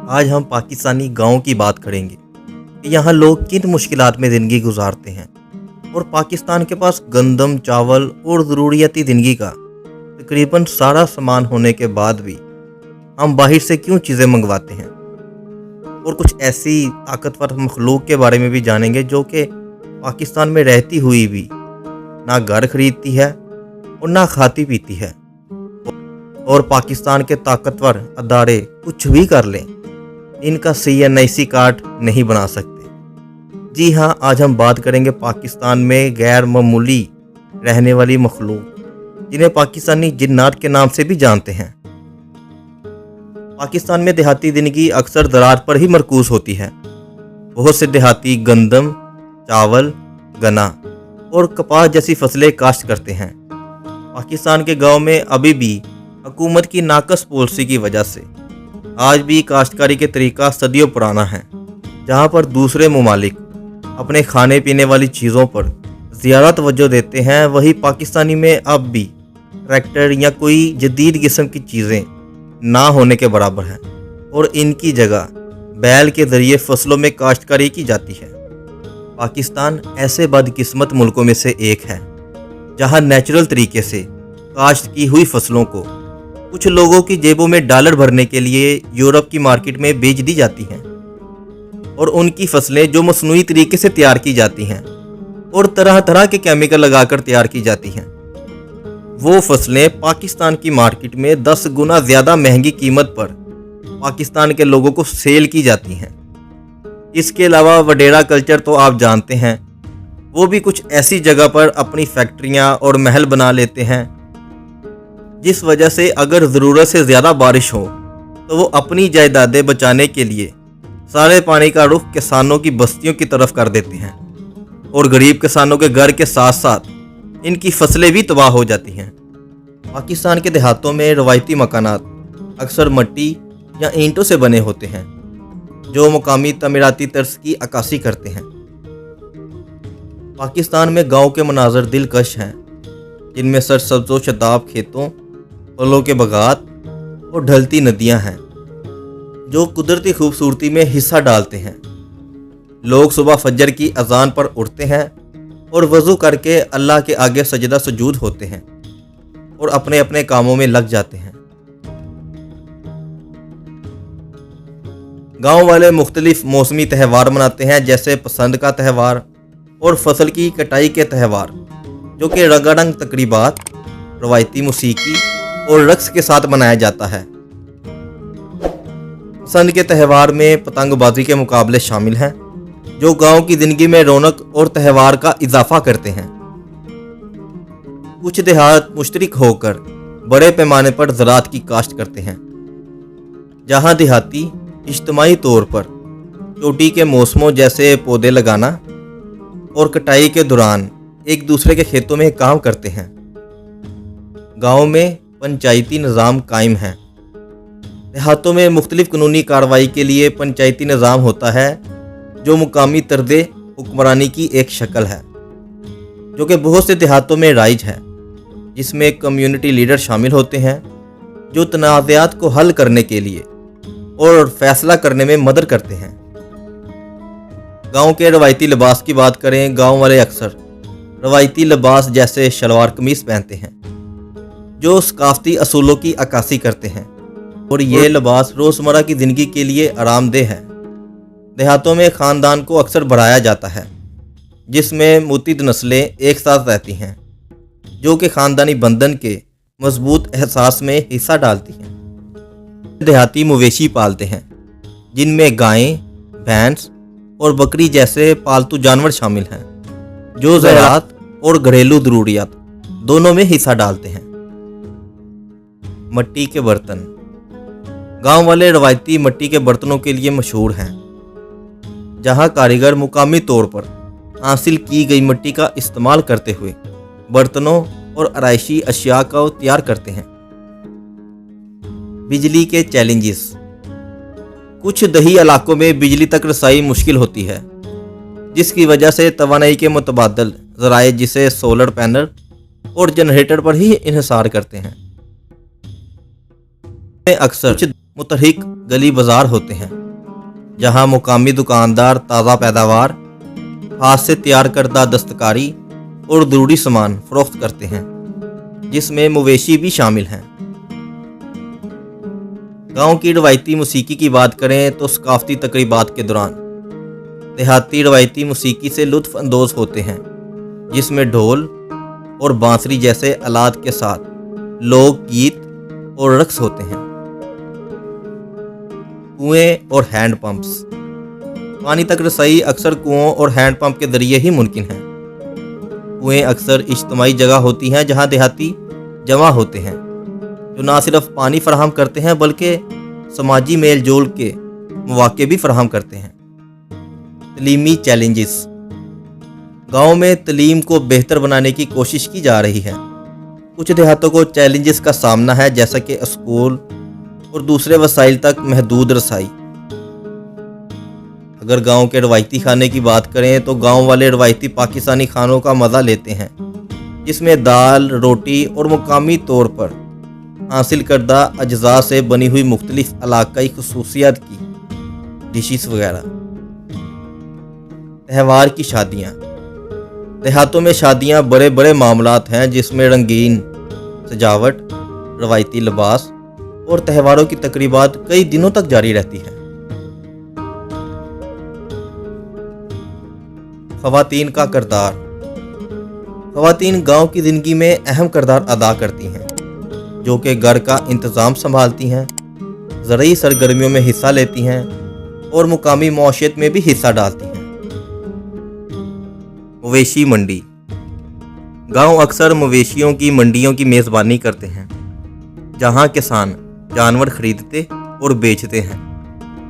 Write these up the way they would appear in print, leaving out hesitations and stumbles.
आज हम पाकिस्तानी गाँव की बात करेंगे कि यहाँ लोग किन मुश्किलात में ज़िंदगी गुजारते हैं और पाकिस्तान के पास गंदम, चावल और ज़रूरियाती ज़िंदगी का तकरीबन सारा सामान होने के बाद भी हम बाहर से क्यों चीज़ें मंगवाते हैं। और कुछ ऐसी ताकतवर मखलूक के बारे में भी जानेंगे जो कि पाकिस्तान में रहती हुई भी ना घर खरीदती है और ना खाती पीती है, और पाकिस्तान के ताकतवर अदारे कुछ भी कर लें इनका CNIC कार्ड नहीं बना सकते। जी हाँ, आज हम बात करेंगे पाकिस्तान में गैर मामूली रहने वाली मखलूक जिन्हें पाकिस्तानी जिन्नात के नाम से भी जानते हैं। पाकिस्तान में देहाती ज़िंदगी अक्सर ज़राअत पर ही मरकूज़ होती है। बहुत से देहाती गंदम, चावल, गन्ना और कपास जैसी फसलें काश्त करते हैं। पाकिस्तान के गांव में अभी भी हुकूमत की नाकस पॉलिसी की वजह से आज भी काश्तकारी के तरीका सदियों पुराना है। जहां पर दूसरे ममालिक अपने खाने पीने वाली चीज़ों पर ज़्यादा तवज्जो देते हैं, वही पाकिस्तानी में अब भी ट्रैक्टर या कोई जदीद किस्म की चीज़ें ना होने के बराबर हैं और इनकी जगह बैल के ज़रिए फसलों में काश्तकारी की जाती है। पाकिस्तान ऐसे बदकिस्मत मुल्कों में से एक है जहां नेचुरल तरीके से काश्त की हुई फसलों को कुछ लोगों की जेबों में डॉलर भरने के लिए यूरोप की मार्केट में बेच दी जाती हैं, और उनकी फसलें जो मसनूई तरीके से तैयार की जाती हैं और तरह तरह के केमिकल लगाकर तैयार की जाती हैं, वो फसलें पाकिस्तान की मार्केट में 10 गुना ज़्यादा महंगी कीमत पर पाकिस्तान के लोगों को सेल की जाती हैं। इसके अलावा वडेरा कल्चर तो आप जानते हैं, वो भी कुछ ऐसी जगह पर अपनी फैक्ट्रियां और महल बना लेते हैं जिस वजह से अगर ज़रूरत से ज़्यादा बारिश हो तो वो अपनी जायदादें बचाने के लिए सारे पानी का रुख किसानों की बस्तियों की तरफ कर देते हैं, और गरीब किसानों के घर के साथ साथ इनकी फसलें भी तबाह हो जाती हैं। पाकिस्तान के देहातों में रवायती मकानात अक्सर मिट्टी या ईंटों से बने होते हैं जो मुकामी तमीराती तर्ज की अक्कासी करते हैं। पाकिस्तान में गांव के मनाजर दिलकश हैं जिनमें सरसब्ज़ व शदाब खेतों, फलों के बागात और ढलती नदियां हैं जो कुदरती खूबसूरती में हिस्सा डालते हैं। लोग सुबह फजर की अजान पर उठते हैं और वज़ू करके अल्लाह के आगे सजदा सुजूद होते हैं और अपने अपने कामों में लग जाते हैं। गांव वाले मुख्तलिफ मौसमी त्यौहार मनाते हैं, जैसे पसंद का त्यौहार और फसल की कटाई के त्यौहार, जो कि रंगारंग तकरीबात, रवायती मौसीकी और रक्स के साथ मनाया जाता है। पसंद के त्यौहार में पतंगबाजी के मुकाबले शामिल हैं जो गांव की ज़िंदगी में रौनक और त्यौहार का इजाफा करते हैं। कुछ देहात मुश्तरक होकर बड़े पैमाने पर ज़राअत की काश्त करते हैं, जहां देहाती इज्तिमाई तौर पर चोटी के मौसमों जैसे पौधे लगाना और कटाई के दौरान एक दूसरे के खेतों में काम करते हैं। गांव में पंचायती निज़ाम कायम है। देहातों में मुख्तलिफ कानूनी कार्रवाई के लिए पंचायती निज़ाम होता है जो मुकामी तर्ज़े हुक्मरानी की एक शक्ल है जो कि बहुत से देहातों में राइज है, जिसमें कम्युनिटी लीडर शामिल होते हैं जो तनाज़ात को हल करने के लिए और फैसला करने में मदद करते हैं। गांव के रवायती लिबास की बात करें, गांव वाले अक्सर रवायती लिबास जैसे शलवार कमीज पहनते हैं जो सकाफती असूलों की अक्कासी करते हैं, और ये लिबास रोज़मर्रा की ज़िंदगी के लिए आरामदेह है। देहातों में ख़ानदान को अक्सर बढ़ाया जाता है जिसमें मुतअद्दिद नस्लें एक साथ रहती हैं जो कि ख़ानदानी बंधन के मजबूत एहसास में हिस्सा डालती हैं। देहाती मवेशी पालते हैं जिनमें गायें, भैंस और बकरी जैसे पालतू जानवर शामिल हैं जो ज़राअत और घरेलू ज़रूरियात दोनों में हिस्सा डालते हैं। मिट्टी के बर्तन, गांव वाले रवायती मिट्टी के बर्तनों के लिए मशहूर हैं, जहां कारीगर मुकामी तौर पर हासिल की गई मिट्टी का इस्तेमाल करते हुए बर्तनों और आराइशी अशिया को तैयार करते हैं। बिजली के चैलेंजेस, कुछ दही इलाकों में बिजली तक रसाई मुश्किल होती है, जिसकी वजह से तवानाई के मुतबादल ज़राए जिसे सोलर पैनल और जनरेटर पर ही इन्हिसार करते हैं। में अक्सर कुछ मुतहरिक गली बाजार होते हैं जहां मुकामी दुकानदार ताज़ा पैदावार, हाथ से तैयार करदा दस्तकारी और ज़रूरी सामान फरोख्त करते हैं, जिसमें मवेशी भी शामिल हैं। गांव की रवायती मौसीकी की बात करें तो सकाफती तकरीबात के दौरान देहाती रवायती मौसीकी से लुत्फ़ अंदोज़ होते हैं, जिसमें ढोल और बांसुरी जैसे आलात के साथ लोक गीत और रक्स होते हैं। कुएं और हैंड पंप्स। पानी तक रसाई अक्सर कुओं और हैंड पंप के जरिए ही मुमकिन है। कुएं अक्सर इज्तिमाई जगह होती हैं जहां देहाती जमा होते हैं, जो ना सिर्फ पानी फराहम करते हैं बल्कि समाजी मेल जोल के मौके भी फराहम करते हैं। तलीमी चैलेंजेस। गाँव में तलीम को बेहतर बनाने की कोशिश की जा रही है। कुछ देहातों को चैलेंजेस का सामना है, जैसा कि स्कूल और दूसरे वसाइल तक महदूद रसाई। अगर गांव के रवायती खाने की बात करें तो गांव वाले रवायती पाकिस्तानी खानों का मज़ा लेते हैं, जिसमें दाल, रोटी और मुकामी तौर पर हासिल करदा अज्जा से बनी हुई मुख्तलिफ इलाकाई खसूसियात की डिशेस वगैरह। त्यौहार की शादियाँ। देहातों में शादियाँ बड़े बड़े मामलात हैं, जिसमें रंगीन सजावट, रवायती लिबास और त्योहारों की तकरीबात कई दिनों तक जारी रहती हैं। ख़वातीन का किरदार। ख़वातीन गांव की ज़िंदगी में अहम किरदार अदा करती हैं, जो कि घर का इंतज़ाम संभालती हैं, ज़रूरी सरगर्मियों में हिस्सा लेती हैं और मुकामी मौशियत में भी हिस्सा डालती हैं। मवेशी मंडी। गांव अक्सर मवेशियों की मंडियों की मेज़बानी करते हैं, जहां किसान जानवर खरीदते और बेचते हैं,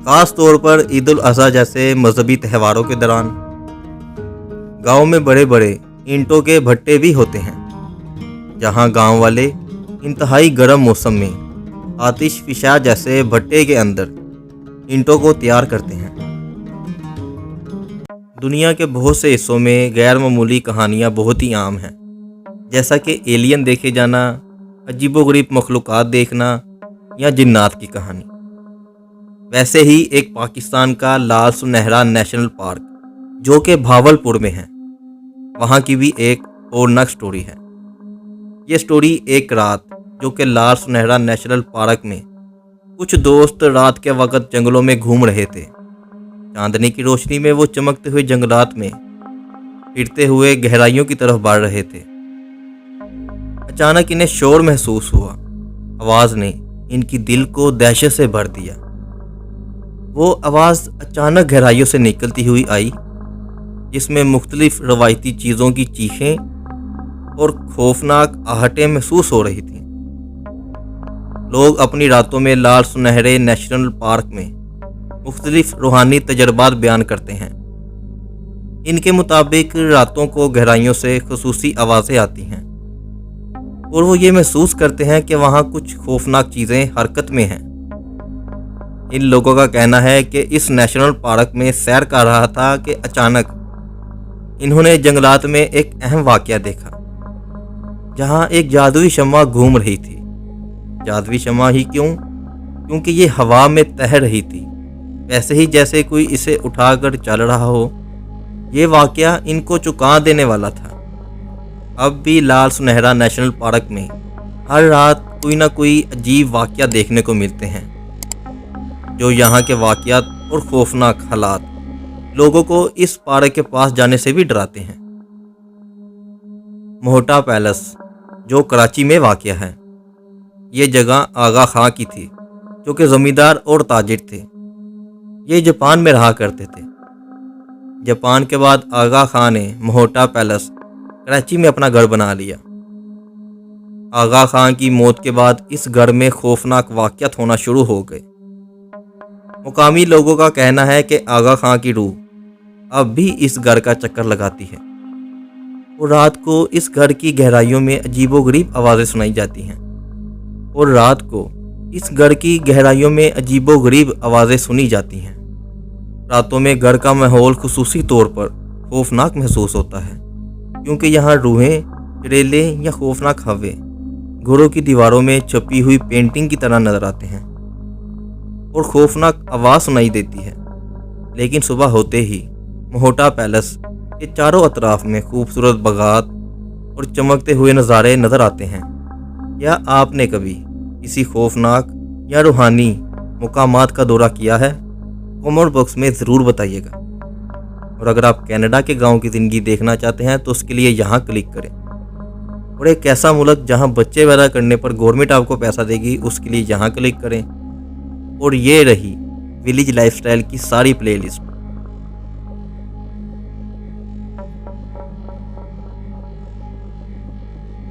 ख़ास तौर पर ईद उल अज़हा जैसे मजहबी त्योहारों के दौरान। गांव में बड़े बड़े ईंटों के भट्टे भी होते हैं, जहां गांव वाले इंतहाई गर्म मौसम में आतिश फिशा जैसे भट्टे के अंदर ईंटों को तैयार करते हैं। दुनिया के बहुत से हिस्सों में गैर मामूली कहानियाँ बहुत ही आम हैं, जैसा कि एलियन देखे जाना, अजीबोगरीब मखलूक़ात देखना या जिन्नात की कहानी। वैसे ही एक पाकिस्तान का लाल सुनहरा नेशनल पार्क, जो कि भावलपुर में है, वहाँ की भी एक औरनाक स्टोरी है। ये स्टोरी एक रात, जो कि लाल सुनहरा नेशनल पार्क में कुछ दोस्त रात के वक्त जंगलों में घूम रहे थे। चांदनी की रोशनी में वो चमकते हुए जंगलात में फिरते हुए गहराइयों की तरफ बढ़ रहे थे। अचानक इन्हें शोर महसूस हुआ। आवाज़ ने इनकी दिल को दहशत से भर दिया। वो आवाज़ अचानक गहराइयों से निकलती हुई आई, जिसमें मुख्तलिफ रवायती चीज़ों की चीखें और खौफनाक आहटें महसूस हो रही थीं। लोग अपनी रातों में लाल सुनहरे नेशनल पार्क में मुख्तलिफ रूहानी तजर्बात बयान करते हैं। इनके मुताबिक रातों को गहराइयों से खुसूसी आवाज़ें आती हैं और वो ये महसूस करते हैं कि वहाँ कुछ खौफनाक चीज़ें हरकत में हैं। इन लोगों का कहना है कि इस नेशनल पार्क में सैर कर रहा था कि अचानक इन्होंने जंगलात में एक अहम वाक़या देखा, जहाँ एक जादुई शम्मा घूम रही थी। जादुई शम्मा ही क्यों? क्योंकि ये हवा में तैर रही थी, वैसे ही जैसे कोई इसे उठाकर चल रहा हो। ये वाक़या इनको चौंका देने वाला था। अब भी लाल सुनहरा नेशनल पार्क में हर रात कोई ना कोई अजीब वाक़या देखने को मिलते हैं, जो यहाँ के वाक़यात और खौफनाक हालात लोगों को इस पार्क के पास जाने से भी डराते हैं। मोहटा पैलेस, जो कराची में वाक़या है। ये जगह आगा खां की थी, जो कि ज़मींदार और ताजिर थे। ये जापान में रहा करते थे। जापान के बाद आगा खां ने मोहटा पैलेस कराची में अपना घर बना लिया। आगा खां की मौत के बाद इस घर में खौफनाक वाक़यात होना शुरू हो गए। मुकामी लोगों का कहना है कि आगा खां की रूह अब भी इस घर का चक्कर लगाती है और रात को इस घर की गहराइयों में अजीबोगरीब आवाज़ें सुनाई जाती हैं और रात को इस घर की गहराइयों में अजीबोगरीब आवाज़ें सुनी जाती हैं। रातों में घर का माहौल खुसूसी तौर पर खौफनाक महसूस होता है, क्योंकि यहाँ रूहें چڑیلے یا خوفناک ہوے گھروں کی دیواروں میں چھپی ہوئی پینٹنگ کی طرح نظر آتے ہیں اور خوفناک آواز سنائی دیتی ہے، لیکن صبح ہوتے ہی مہوٹا پیلس کے چاروں اطراف میں خوبصورت باغات اور چمکتے ہوئے نظارے نظر آتے ہیں۔ کیا آپ نے کبھی کسی خوفناک یا روحانی مقامات کا دورہ کیا ہے؟ کامنٹ باکس میں ضرور بتائیے گا۔ اور اگر آپ کینیڈا کے گاؤں کی زندگی دیکھنا چاہتے ہیں تو اس کے لیے یہاں کلک کریں، اور ایک ایسا ملک جہاں بچے پیدا کرنے پر گورنمنٹ آپ کو پیسہ دے گی، اس کے لیے یہاں کلک کریں۔ اور یہ رہی ولیج لائف سٹائل کی ساری پلے لسٹ۔